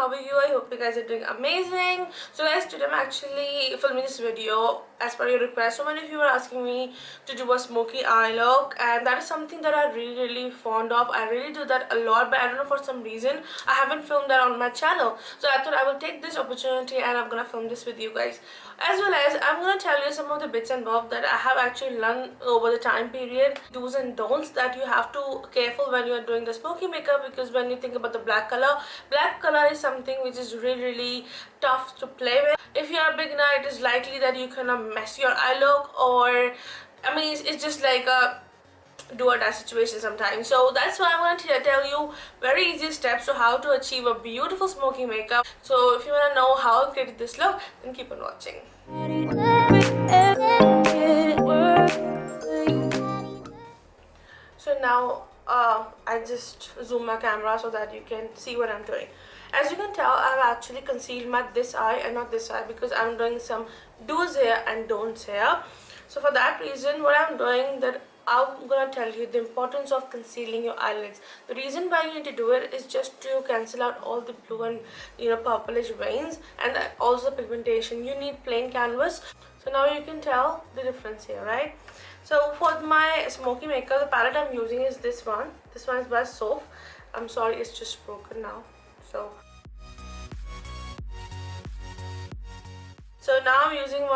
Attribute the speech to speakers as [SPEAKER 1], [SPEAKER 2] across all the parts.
[SPEAKER 1] how are you? I hope you guys are doing amazing. So guys, today I'm actually filming this video as per your request. So many of you were asking me to do a smoky eye look, and that is something that I really fond of. I really do that a lot, but I don't know, for some reason I haven't filmed that on my channel. So I thought I will take this opportunity and I'm gonna film this with you guys. As well as I'm gonna tell you some of the bits and bobs that I have actually learned over the time period, do's and don'ts that you have to careful when you are doing the smoky makeup. Because when you think about the black color is something which is really tough to play with. If you are a beginner, it is likely that you cannot mess your eye look, or I mean it's just like a do or die situation sometimes. So that's why I'm going to tell you very easy steps to how to achieve a beautiful smoky makeup. So if you want to know how I created this look, then keep on watching. So now I just zoom my camera so that you can see what I'm doing. As you can tell, I've actually concealed my this eye and not this eye, because I'm doing some do's here and don'ts here. So for that reason, what I'm doing, that I'm gonna tell you the importance of concealing your eyelids. The reason why you need to do it is just to cancel out all the blue and purplish veins, and also pigmentation. You need plain canvas. So now you can tell the difference here, right? So for my smoky makeup, the palette I'm using is this one. This one is by Zoha. I'm sorry, it's just broken now. So now I'm using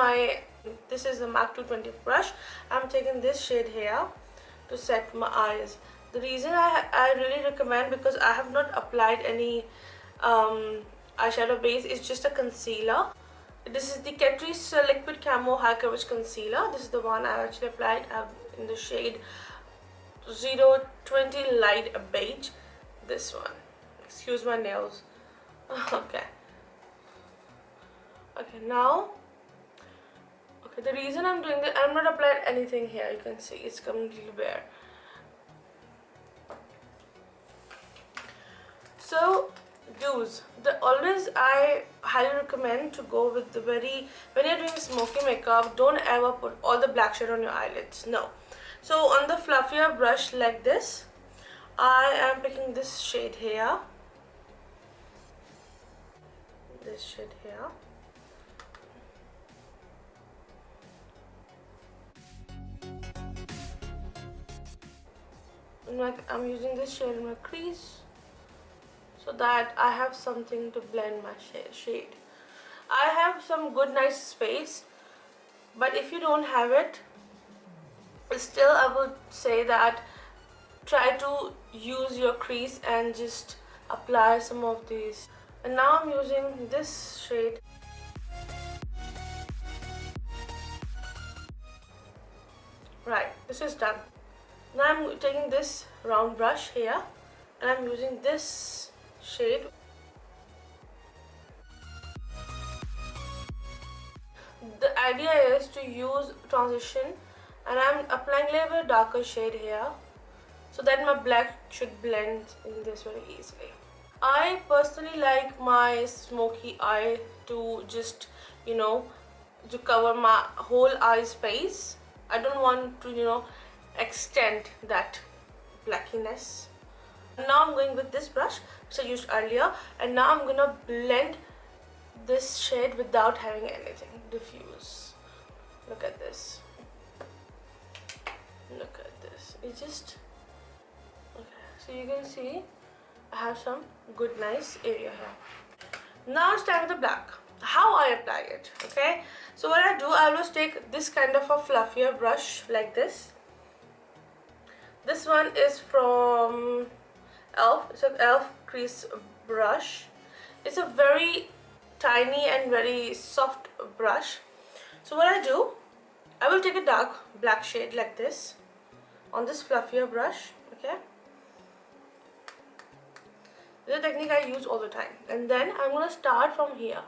[SPEAKER 1] this is the MAC 220 brush. I'm taking this shade here to set my eyes. The reason I really recommend, because I have not applied any eyeshadow base, it's just a concealer. This is the Catrice Liquid Camo High Coverage Concealer. This is the one I actually applied in the shade 020 Light Beige. This one. Excuse my nails. Okay, now, the reason I'm doing this, I'm not applying anything here. You can see it's completely bare. So do's, always I highly recommend to go with the when you're doing smoky makeup, don't ever put all the black shade on your eyelids. No. So on the fluffier brush like this, I am picking this shade here. This shade here. I'm using this shade in my crease so that I have something to blend my shade. I have some good nice space, but if you don't have it, still I would say that try to use your crease and just apply some of these. And now I'm using this shade. Right, this is done. Now I'm taking this round brush here and I'm using this shade. The idea is to use transition, and I'm applying a little bit darker shade here so that my black should blend in this very easily. I personally like my smoky eye to just to cover my whole eye space. I don't want to extend that blackiness. Now I'm going with this brush which I used earlier, and now I'm gonna blend this shade without having anything. Diffuse. Look at this. Look at this. It's just okay. So you can see I have some good nice area here. Now it's time for the black. How I apply it. Okay. So what I do, I always take this kind of a fluffier brush like this. This one is from e.l.f. It's an e.l.f. crease brush. It's a very tiny and very soft brush. So what I do, I will take a dark black shade like this on this fluffier brush. Okay. This is a technique I use all the time. And then I'm going to start from here.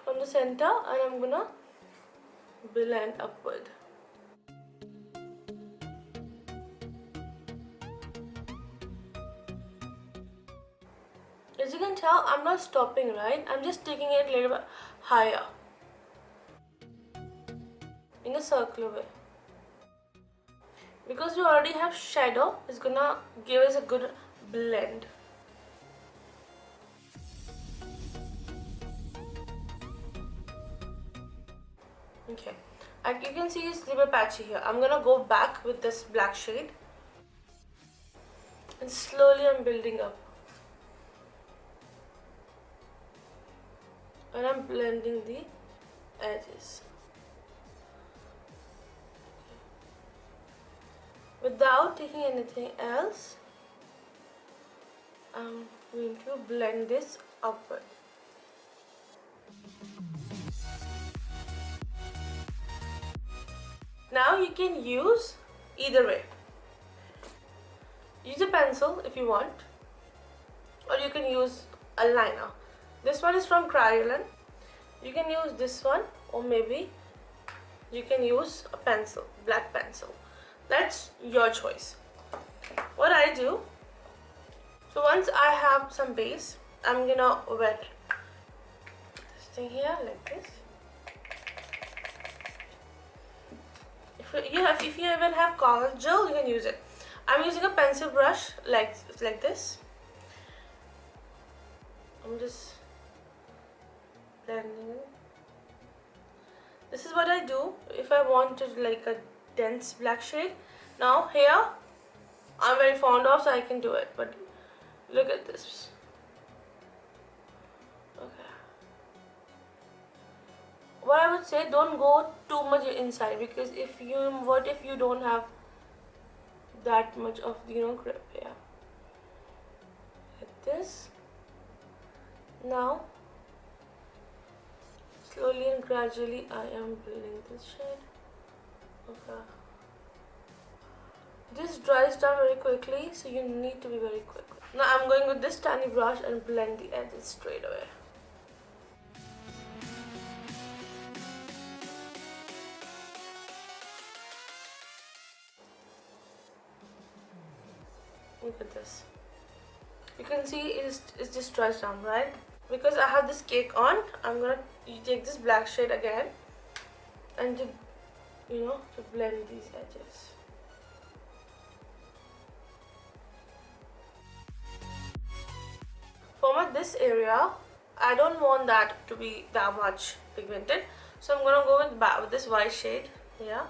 [SPEAKER 1] From the center, and I'm going to blend upward. As you can tell, I'm not stopping, right? I'm just taking it a little bit higher in a circular way. Because we already have shadow, it's gonna give us a good blend. Okay, like you can see it's a little patchy here. I'm gonna go back with this black shade and slowly I'm building up. And I'm blending the edges. Without taking anything else, I'm going to blend this upward. Now you can use either way. Use a pencil if you want, or you can use a liner. This one is from Crayolan. You can use this one, or maybe you can use a pencil, black pencil. That's your choice. What I do, so once I have some base, I'm gonna wet this thing here like this. If you even have color gel, you can use it. I'm using a pencil brush like this. I'm just blending it. This is what I do if I wanted like a dense black shade. Now here I'm very fond of, so I can do it, but look at this. Okay, what I would say, don't go too much inside, because what if you don't have that much of grip here, like this. Now slowly and gradually I am building this shade. Okay, this dries down very quickly, so you need to be very quick. Now I'm going with this tiny brush and blend the edges straight away. Look at this. You can see it's just dries down, right? Because I have this cake on, I'm gonna take this black shade again and to blend these edges. For this area, I don't want that to be that much pigmented, so I'm gonna go with this white shade here.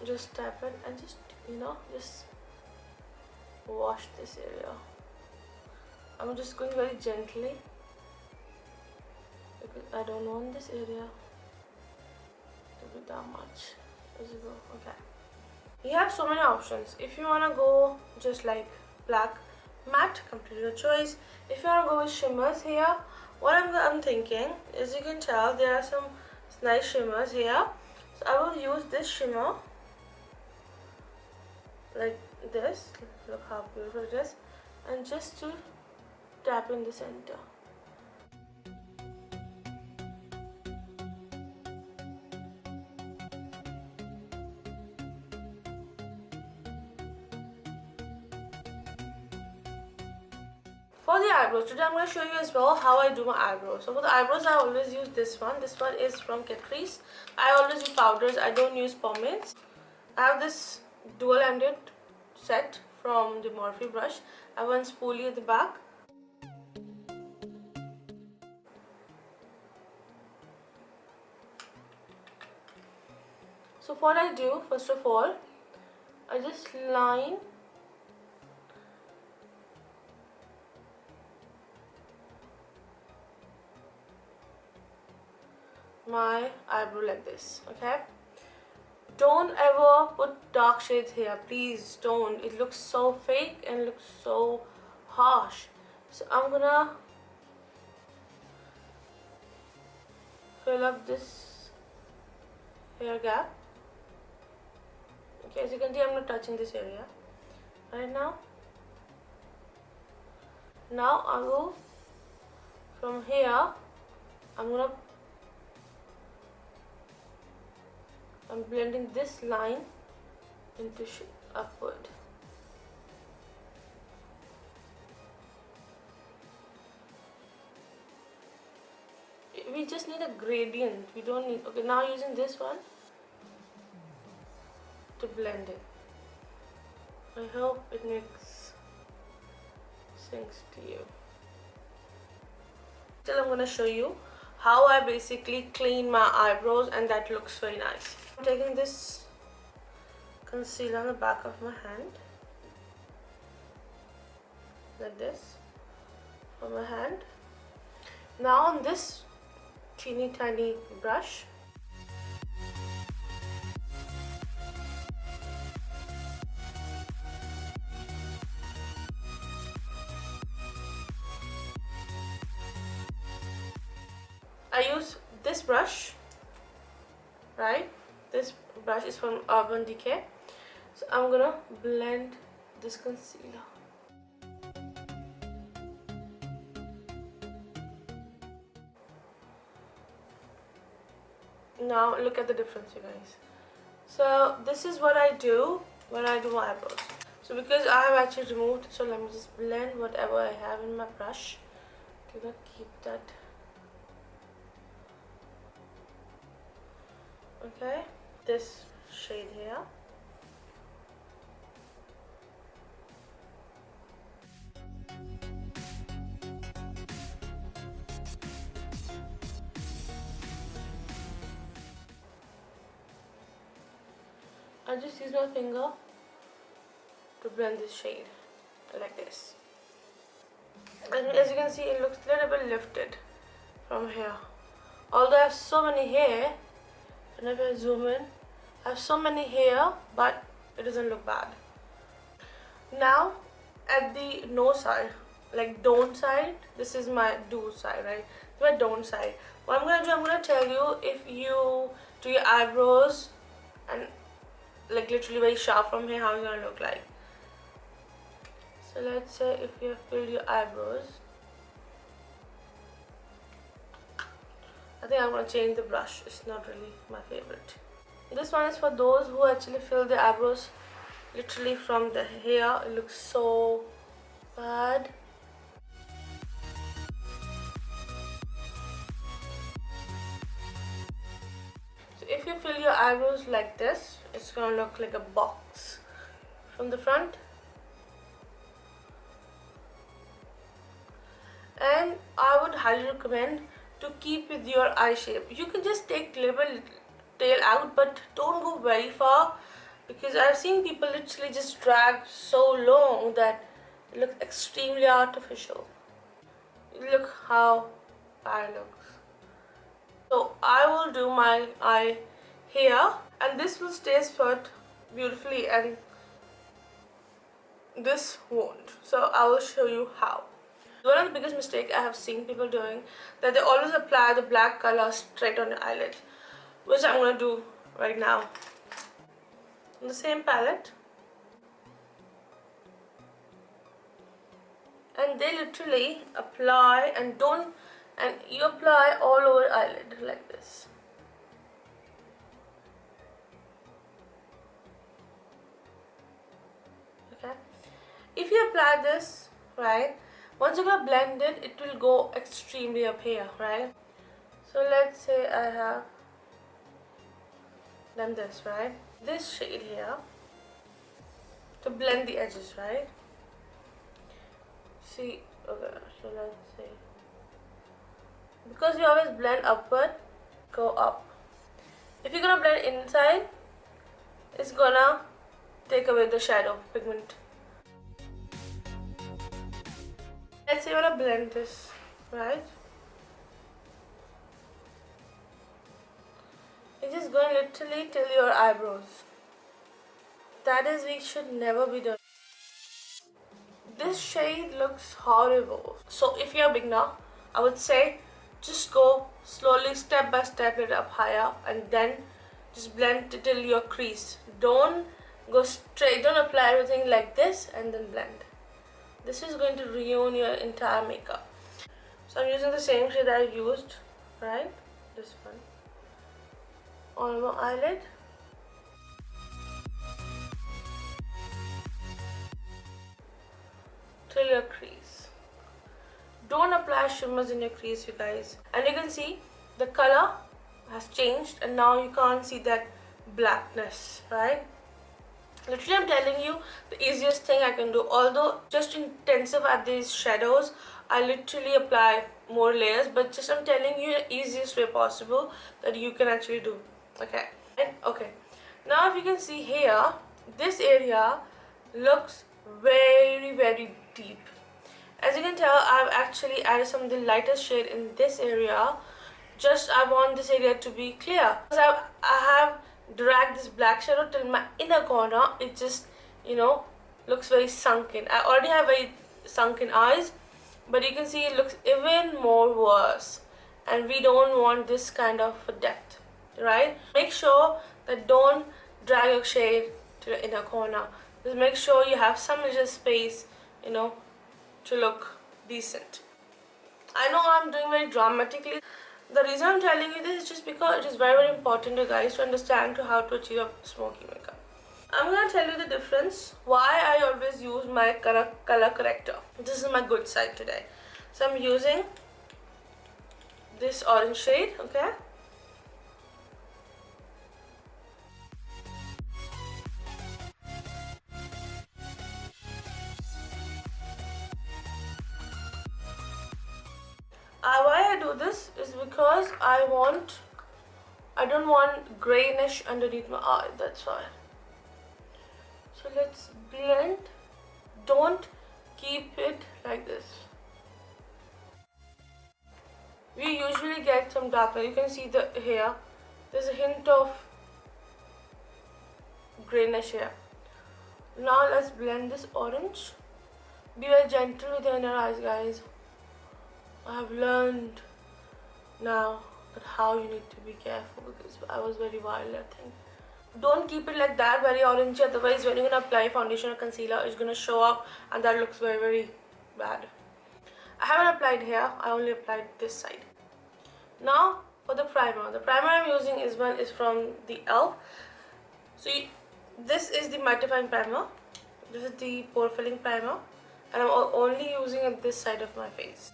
[SPEAKER 1] Just tap it and just wash this area. I'm just going very gently because I don't want this area to be that much visible. Okay, you have so many options. If you want to go just like black matte, completely your choice. If you want to go with shimmers here, what I'm thinking is, you can tell there are some nice shimmers here, so I will use this shimmer like this. Look how beautiful it is, and just to tap in the center. For the eyebrows, today I'm going to show you as well how I do my eyebrows. So for the eyebrows, I always use this one. This one is from Catrice. I always use powders. I don't use pomades. I have this dual-ended set from the Morphe brush. I have one spoolie at the back. So what I do, first of all, I just line my eyebrow like this. Okay, don't ever put dark shades here, please don't. It looks so fake and looks so harsh. So I'm gonna fill up this hair gap. Okay, as you can see, I'm not touching this area right now. Now I will, from here, I'm blending this line into upward. We just need a gradient. We don't need. Okay, now using this one to blend it. I hope it makes sense to you. Still, I'm gonna show you how I basically clean my eyebrows, and that looks very nice. I'm taking this concealer on the back of my hand, like this, on my hand. Now on this teeny tiny brush, I use this brush, right? This brush is from Urban Decay. So I'm gonna blend this concealer. Now look at the difference, you guys. So this is what I do when I do my eyebrows. So because I have actually removed, so let me just blend whatever I have in my brush. Gonna keep that. Okay, this shade here. I just use my finger to blend this shade like this. And as you can see, it looks a little bit lifted from here. Although I have so many hair, and if I zoom in, I have so many hair, but it doesn't look bad. Now at the no side, like don't side, this is my do side, right? My don't side. What I'm gonna do, I'm gonna tell you if you do your eyebrows and like literally very sharp from here, how it's gonna look like. So let's say if you have filled your eyebrows, I think I'm gonna change the brush. It's not really my favorite. This one is for those who actually fill their eyebrows literally from the hair. It looks so bad. So if you fill your eyebrows like this, it's gonna look like a box from the front. And I would highly recommend to keep with your eye shape. You can just take little tail out, but don't go very far, because I've seen people literally just drag so long that it looks extremely artificial. Look how eye looks. So I will do my eye here, and this will stay put beautifully and this won't. So I will show you how. One of the biggest mistakes I have seen people doing, that they always apply the black color straight on the eyelid, which I'm going to do right now. On the same palette, and they literally apply and you apply all over eyelid like this. Okay, if you apply this, right, once you're gonna blend it, it will go extremely up here, right? So let's say I have done this, right? This shade here to blend the edges, right? See, okay, so let's see. Because you always blend upward, go up. If you're gonna blend inside, it's gonna take away the shadow pigment. Let's say you wanna blend this, right? You're just going literally till your eyebrows. That is, we should never be doing. This shade looks horrible. So if you're a beginner, I would say just go slowly, step by step, it up higher, and then just blend it till your crease. Don't go straight, don't apply everything like this and then blend. This is going to ruin your entire makeup. So I'm using the same shade I used, right? This one on my eyelid. Till your crease. Don't apply shimmers in your crease, you guys. And you can see the color has changed, and now you can't see that blackness, right? Literally, I'm telling you the easiest thing I can do. Although just intensify these shadows, I literally apply more layers, but just I'm telling you the easiest way possible that you can actually do. Okay. And okay, now if you can see here, this area looks very deep. As you can tell, I've actually added some of the lightest shade in this area. Just I want this area to be clear. Because I have dragged this black shadow till my inner corner. It just, you know, looks very sunken. I already have very sunken eyes, but you can see it looks even more worse. And we don't want this kind of depth, right? Make sure that don't drag your shade to the inner corner. Just make sure you have some little space, you know, to look decent. I know I'm doing very dramatically. The reason I'm telling you this is just because it is very important, you guys, to understand how to achieve a smoky makeup. I'm gonna tell you the difference why I always use my color corrector. This is my good side today. So I'm using this orange shade, okay? Why I do this is because I don't want grayish underneath my eye, that's why. So let's blend. Don't keep it like this. We usually get some darker. You can see the here. There's a hint of grayish here. Now let's blend this orange. Be very gentle with your inner eyes, guys. I have learned now that how you need to be careful because I was very wild, I think. Don't keep it like that, very orangey, otherwise when you're going to apply foundation or concealer, it's going to show up and that looks very bad. I haven't applied here, I only applied this side. Now for the primer. The primer I'm using is from the e.l.f. So this is the mattifying primer. This is the pore filling primer and I'm only using it this side of my face.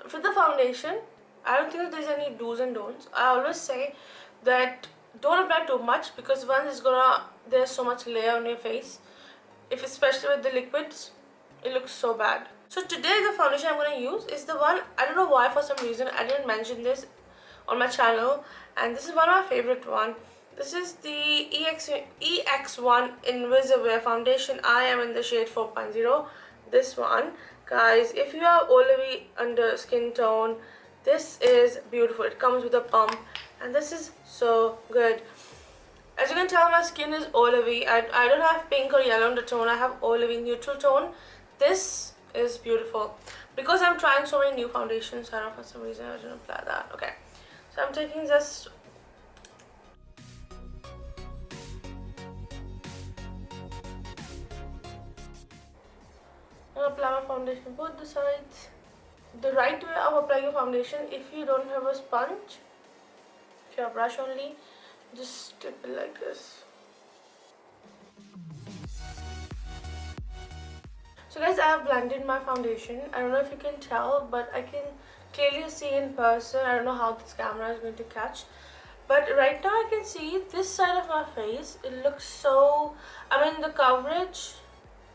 [SPEAKER 1] For the foundation, I don't think that there's any do's and don'ts. I always say that don't apply too much because once there's so much layer on your face. Especially with the liquids, it looks so bad. So today the foundation I'm going to use is the one, I don't know why for some reason I didn't mention this on my channel, and this is one of my favorite one. This is the EX1 Invisible Foundation. I am in the shade 4.0. This one, guys, if you have oily under skin tone, this is beautiful. It comes with a pump and this is so good. As you can tell, my skin is oily. I don't have pink or yellow undertone. I have oily neutral tone. This is beautiful. Because I'm trying so many new foundations, I don't know, for some reason I didn't apply that. Okay, so I'm taking just I'm gonna apply my foundation both the sides. The right way of applying your foundation, if you don't have a sponge, if you have brush only, just dip it like this. So guys, I have blended my foundation. I don't know if you can tell, but I can clearly see in person. I don't know how this camera is going to catch, but right now I can see this side of my face. It looks so, I mean, the coverage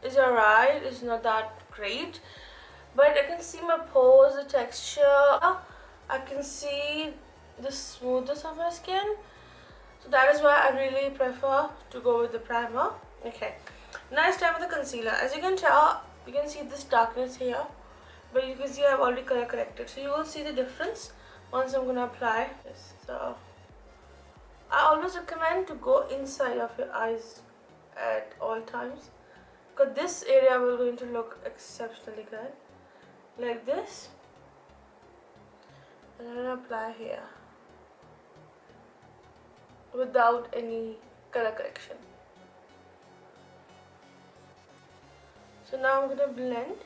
[SPEAKER 1] is alright, it's not that great, but I can see my pores, the texture, I can see the smoothness of my skin. So that is why I really prefer to go with the primer. Okay, now it's time for the concealer. As you can tell, you can see this darkness here, but you can see I've already color corrected, so you will see the difference once I'm gonna apply this. So I always recommend to go inside of your eyes at all times, because this area will going to look exceptionally good, like this, and I'm gonna apply here without any color correction. So now I'm gonna blend,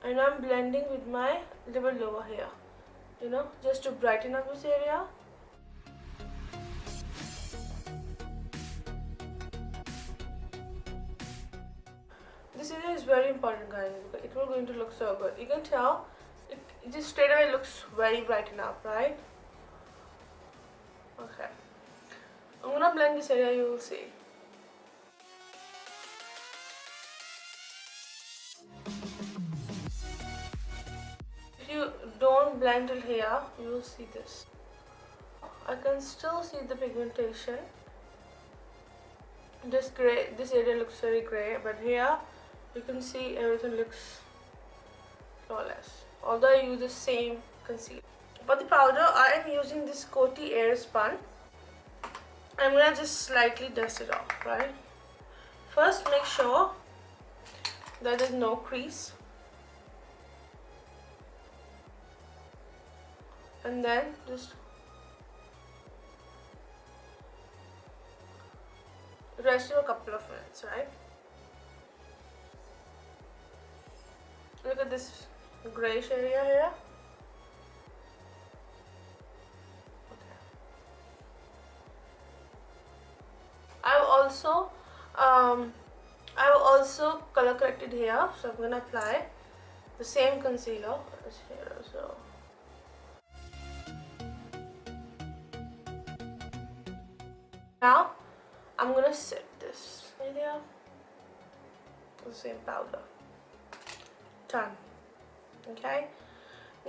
[SPEAKER 1] and I'm blending with my little lower here, you know, just to brighten up this area. This area is very important, guys, because it will going to look so good. You can tell it just straight away looks very brightened up, right? Okay, I'm gonna blend this area, you will see. If you don't blend till here, you will see this. I can still see the pigmentation. This area looks very gray, but here you can see everything looks flawless. Although I use the same concealer. For the powder, I am using this Coty Air Spun. I'm gonna just slightly dust it off, right? First, make sure that there's no crease. And then just rest for a couple of minutes, right? Look at this grayish area here. Okay. I've also color corrected here, so I'm gonna apply the same concealer as here as well. Now I'm gonna set this area with the same powder. Done. Okay.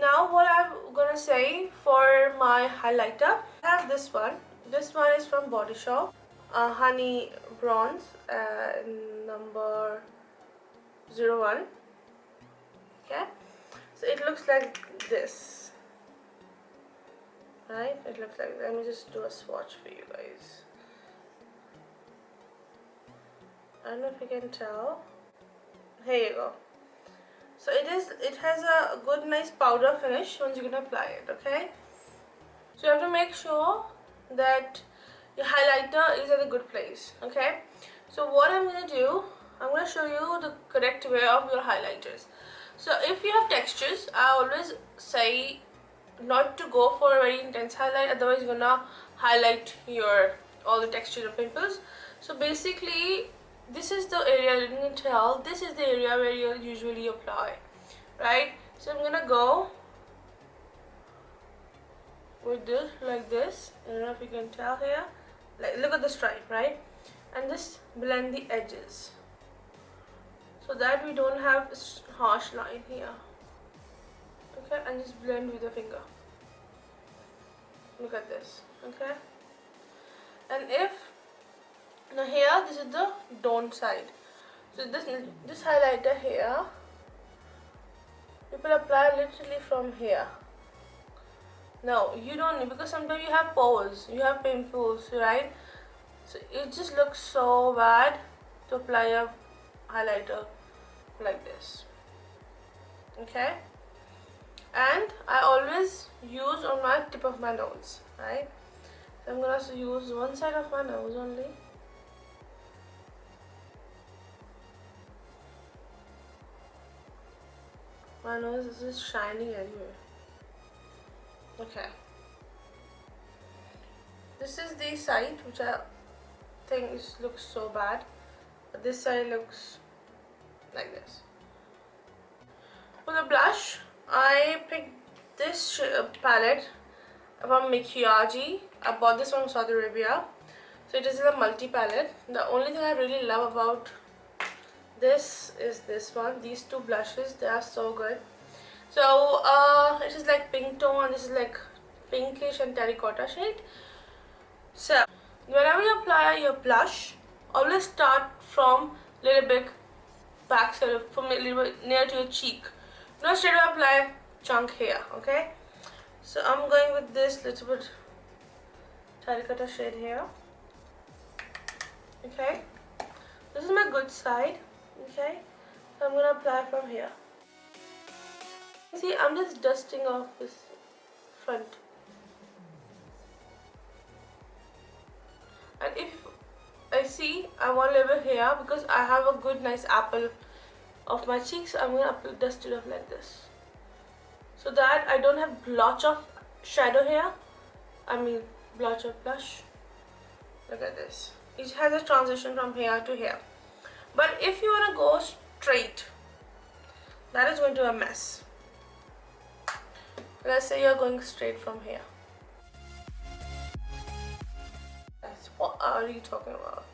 [SPEAKER 1] Now what I'm gonna say for my highlighter, I have this one. This one is from Body Shop, Honey Bronze, number 01. Okay. So it looks like this. Right? It looks like. Let me just do a swatch for you guys. I don't know if you can tell. Here you go. So it has a good nice powder finish once you're gonna apply it, okay? So you have to make sure that your highlighter is at a good place, okay? So what I'm gonna do, I'm gonna show you the correct way of your highlighters. So if you have textures, I always say not to go for a very intense highlight, otherwise you're gonna highlight all the texture of pimples. So basically, this is the area, you can tell, this is the area where you usually apply, right? So I'm gonna go with this, like this. I don't know if you can tell here, like, look at the stripe, right? And just blend the edges so that we don't have a harsh line here. Okay, and just blend with the finger. Look at this, okay? And if now here, this is the don't side. So this highlighter here, you will apply literally from here. No, you don't need, because sometimes you have pores, you have pimples, right? So it just looks so bad to apply a highlighter like this. Okay? And I always use on my tip of my nose, right? So I'm gonna use one side of my nose only. My nose is just shining anyway. Okay. This is the side which I think looks so bad. But this side looks like this. For the blush, I picked this palette from Makiyaji. I bought this from Saudi Arabia. So it is a multi palette. The only thing I really love about this is this one. These two blushes, they are so good. So it is like pink tone, this is like pinkish and terracotta shade. So whenever you apply your blush, always start from little bit back side, from a little bit near to your cheek. Not straight away apply chunk here, okay? So I'm going with this little bit terracotta shade here. Okay, this is my good side. Okay, so I'm gonna apply from here. See, I'm just dusting off this front. And if I see I want a little bit here, because I have a good nice apple of my cheeks, I'm gonna dust it off like this, so that I don't have blotch of shadow here. I mean blotch of blush. Look at this. It has a transition from here to here. But if you want to go straight, that is going to be a mess. Let's say you're going straight from here. What are you talking about?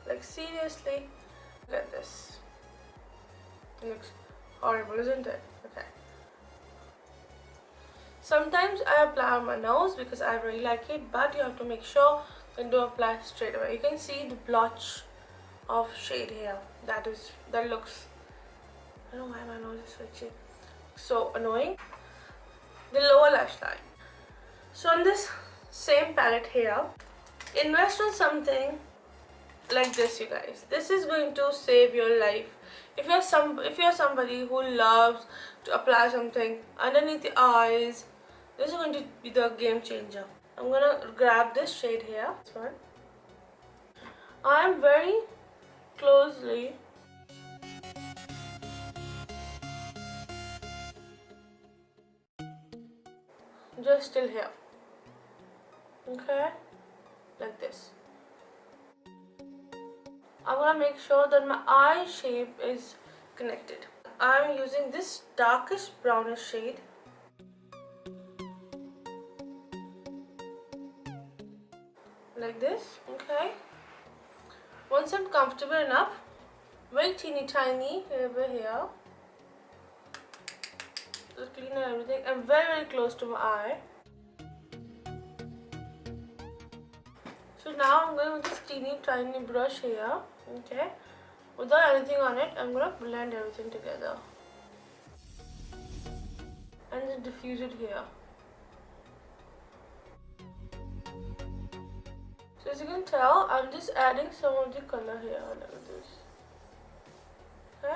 [SPEAKER 1] Like, seriously? Look at this. It looks horrible, isn't it? Okay. Sometimes I apply on my nose because I really like it, but you have to make sure that don't apply straight away. You can see the blotch of shade here. That looks, I don't know why my nose is switching. So annoying. The lower lash line. So on this same palette here, invest on something like this, you guys. This is going to save your life. If you're somebody who loves to apply something underneath the eyes, this is going to be the game changer. I'm gonna grab this shade here. This one. I'm very closely just till here. Okay, like this. I want to make sure that my eye shape is connected. I'm using this darkish brownish shade. Like this, okay. Once I'm comfortable enough, very teeny tiny over here. Just clean everything. I'm very close to my eye. So now I'm going with this teeny tiny brush here, okay. Without anything on it, I'm gonna blend everything together and just diffuse it here. So as you can tell, I'm just adding some of the color here, like this. Okay.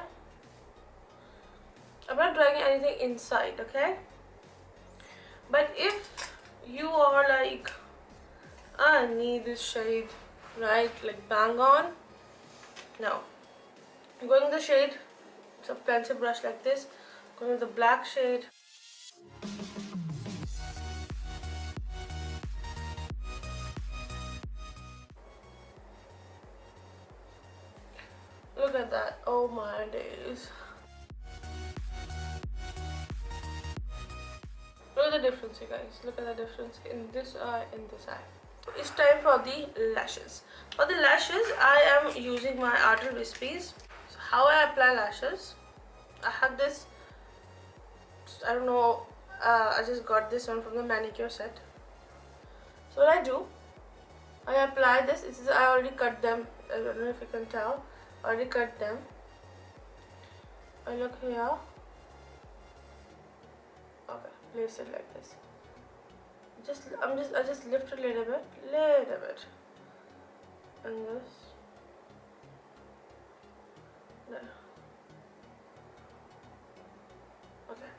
[SPEAKER 1] I'm not dragging anything inside, okay. But if you are like, I need this shade, right, like bang on, no. I'm going with the shade, it's a pencil brush like this, going with the black shade. Look at that, oh my days. Look at the difference, you guys. Look at the difference in this eye and this eye. It's time for the lashes. For the lashes, I am using my Art and Wispies. So how I apply lashes, I have this, I don't know, I just got this one from the manicure set. So what I do, I apply this. I already cut them. I don't know if you can tell. I already cut them. I look here. Okay, place it like this. I just lift it a little bit, and this. There. Okay.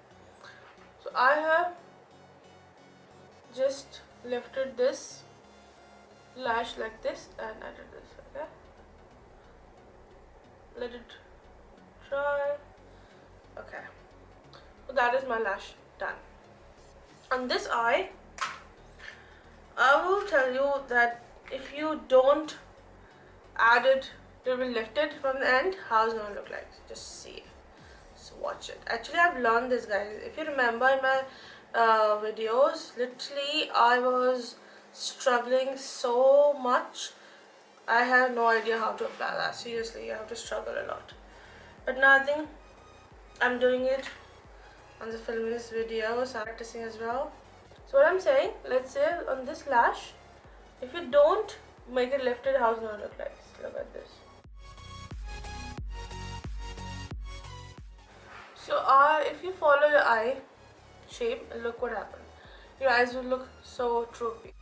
[SPEAKER 1] So I have just lifted this lash like this and added this. Okay. Let it dry. Okay. So that is my lash done. On this eye, I will tell you that if you don't add it, it will lift it from the end. How it's gonna look like? Just see it. Just watch it. Actually, I've learned this, guys. If you remember in my videos, literally I was struggling so much. I have no idea how to apply that. Seriously, you have to struggle a lot. But now I think I'm doing it on the filming this video, so I'm practicing as well. So what I'm saying, let's say on this lash, if you don't make it lifted, how's it gonna look like? Look at this. So if you follow your eye shape, look what happened. Your eyes will look so droopy.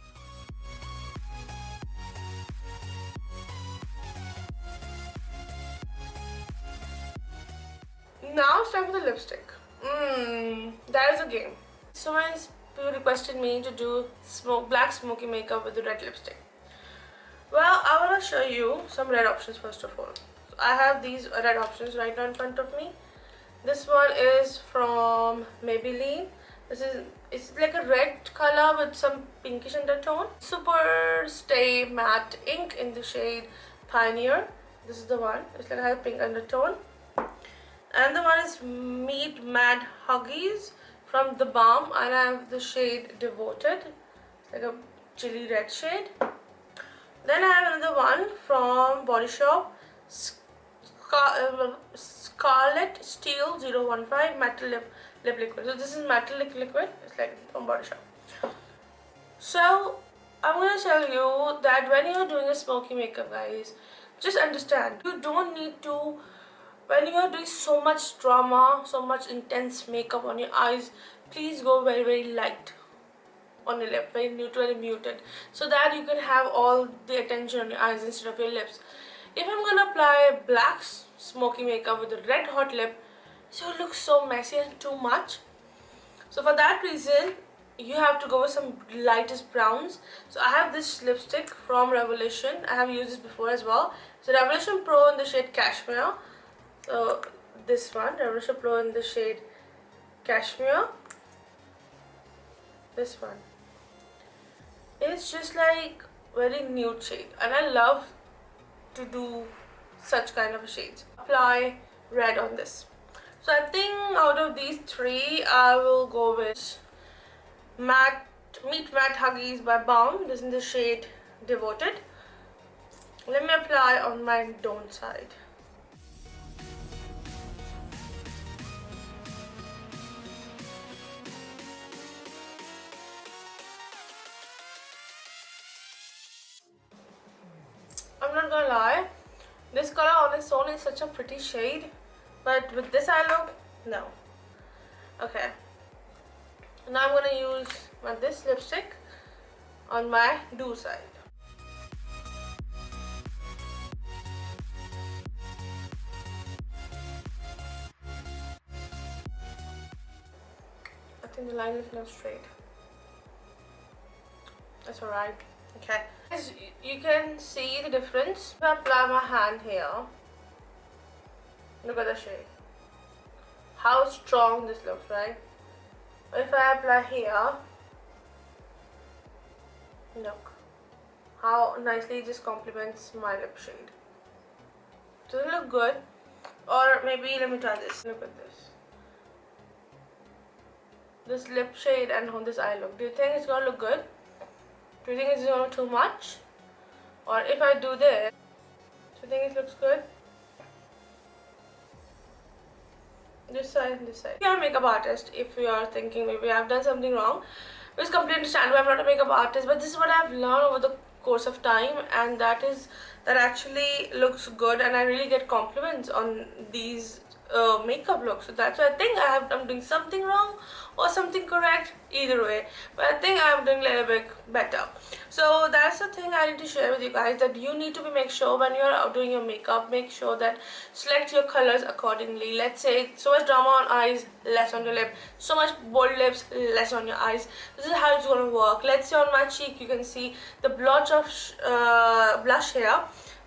[SPEAKER 1] Now it's time for the lipstick. That is a game. So many people requested me to do black smoky makeup with the red lipstick. Well, I want to show you some red options first of all. So I have these red options right now in front of me. This one is from Maybelline. It's like a red color with some pinkish undertone. Super Stay Matte Ink in the shade Pioneer. This is the one. It's like a pink undertone. And the one is Meet Mad Huggies from the Balm, and I have the shade Devoted, like a chili red shade. Then I have another one from Body Shop, Scarlet Steel 015 Matte Lip Liquid. So this is matte liquid. It's like from Body Shop. So I'm gonna tell you that when you're doing a smoky makeup, guys, just understand you don't need to. When you're doing so much drama, so much intense makeup on your eyes, please go very light on your lip, very neutral and muted, so that you can have all the attention on your eyes instead of your lips. If I'm gonna apply black smoky makeup with a red hot lip, so it looks so messy and too much. So for that reason, you have to go with some lightest browns. So I have this lipstick from Revolution. I have used this before as well. So Revolution Pro in the shade Cashmere. So this one, Revolution Pro in the shade Cashmere. This one. It's just like very nude shade, and I love to do such kind of shades. Apply red on this. So I think out of these three, I will go with Meet Matte Huggies by Balm. This is in the shade Devoted. Let me apply on my don't side. I'm not gonna lie, this color on its own is such a pretty shade, but with this eye look, no. Okay, now I'm gonna use this lipstick on my do side. I think the line is not straight. That's alright. Okay, as you can see the difference. If I apply my hand here, look at the shade, how strong this looks, right? If I apply here, look how nicely it just complements my lip shade. Does it look good? Or maybe let me try this. Look at this lip shade and on this eye look. Do you think it's gonna look good? Do you think it's gonna look too much? Or if I do this, do you think it looks good? This side and this side. If you're a makeup artist, if you are thinking maybe I've done something wrong, which is completely understandable. I'm not a makeup artist, but this is what I've learned over the course of time, and that actually looks good, and I really get compliments on these makeup looks. So that's why I think I'm doing something wrong or something correct, either way, but I think I'm doing a little bit better. So that's the thing I need to share with you guys, that you need to make sure when you're out doing your makeup, make sure that select your colors accordingly. Let's say so much drama on eyes, less on your lip, so much bold lips, less on your eyes. This is how it's going to work. Let's say on my cheek you can see the blotch of blush here,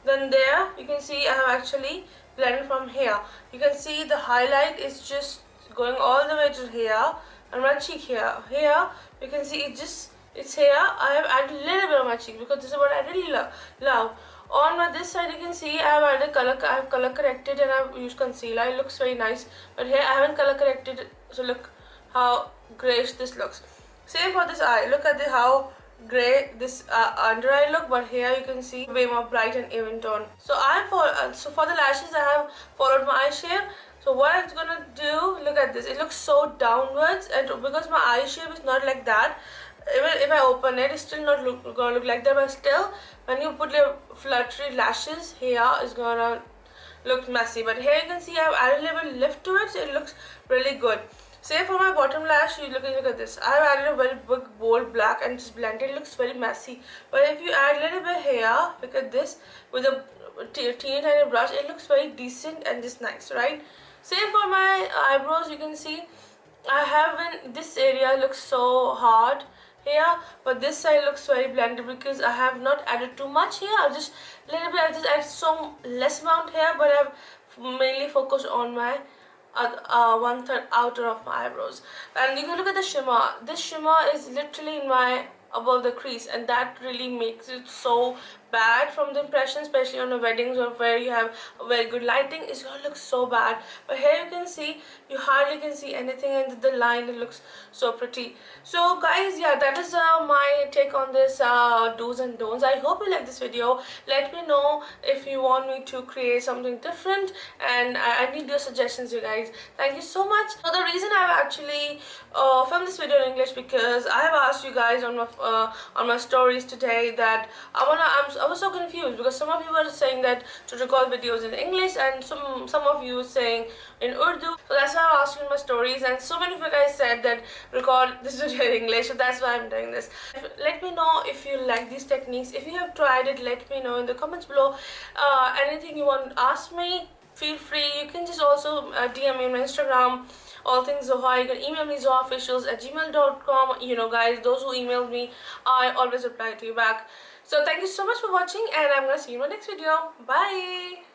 [SPEAKER 1] then there you can see I have actually blended from here. You can see the highlight is just going all the way to here, and my cheek here. Here you can see it's here. I have added a little bit on my cheek because this is what I really love. On this side you can see I have added color. I have color corrected and I have used concealer. It looks very nice. But here I haven't color corrected, so look how grayish this looks. Same for this eye. Look at how gray this under eye look, but here you can see way more bright and even tone. So for the lashes I have followed my eye shape. So what I'm gonna do, look at this, it looks so downwards, and because my eye shape is not like that, even if I open it, it's still not gonna look like that, but still when you put your fluttery lashes here, it's gonna look messy. But here you can see I've added a little lift to it, so it looks really good. Same for my bottom lash. You look at this. I've added a very big bold black and just blended. It looks very messy. But if you add a little bit here, look at this, with a teeny tiny brush, it looks very decent and just nice, right? Same for my eyebrows. You can see I haven't, this area looks so hard here, but this side looks very blended because I have not added too much here. I've just little bit, I just add so less amount here, but I've mainly focused on my 1/3 outer of my eyebrows. And you can look at the shimmer. This shimmer is literally in my above the crease, and that really makes it so bad from the impression, especially on the weddings or where you have very good lighting. It's gonna look so bad. But here you can see, you hardly can see anything, and the line, it looks so pretty. So guys, yeah, that is my take on this do's and don'ts. I hope you like this video. Let me know if you want me to create something different, and I need your suggestions, you guys. Thank you so much. So the reason I've actually filmed this video in English, because I have asked you guys on my stories today that I was so confused, because some of you were saying that to record videos in English, and some of you saying in Urdu. So that's why I asked you in my stories, and so many of you guys said that record this video in English, so that's why I'm doing this. Let me know if you like these techniques. If you have tried it, let me know in the comments below. Anything you want to ask me, feel free. You can just also DM me on my Instagram, all things Zoha. You can email me zohaofficials@gmail.com. You know guys, those who emailed me, I always reply to you back. So thank you so much for watching, and I'm gonna see you in my next video. Bye.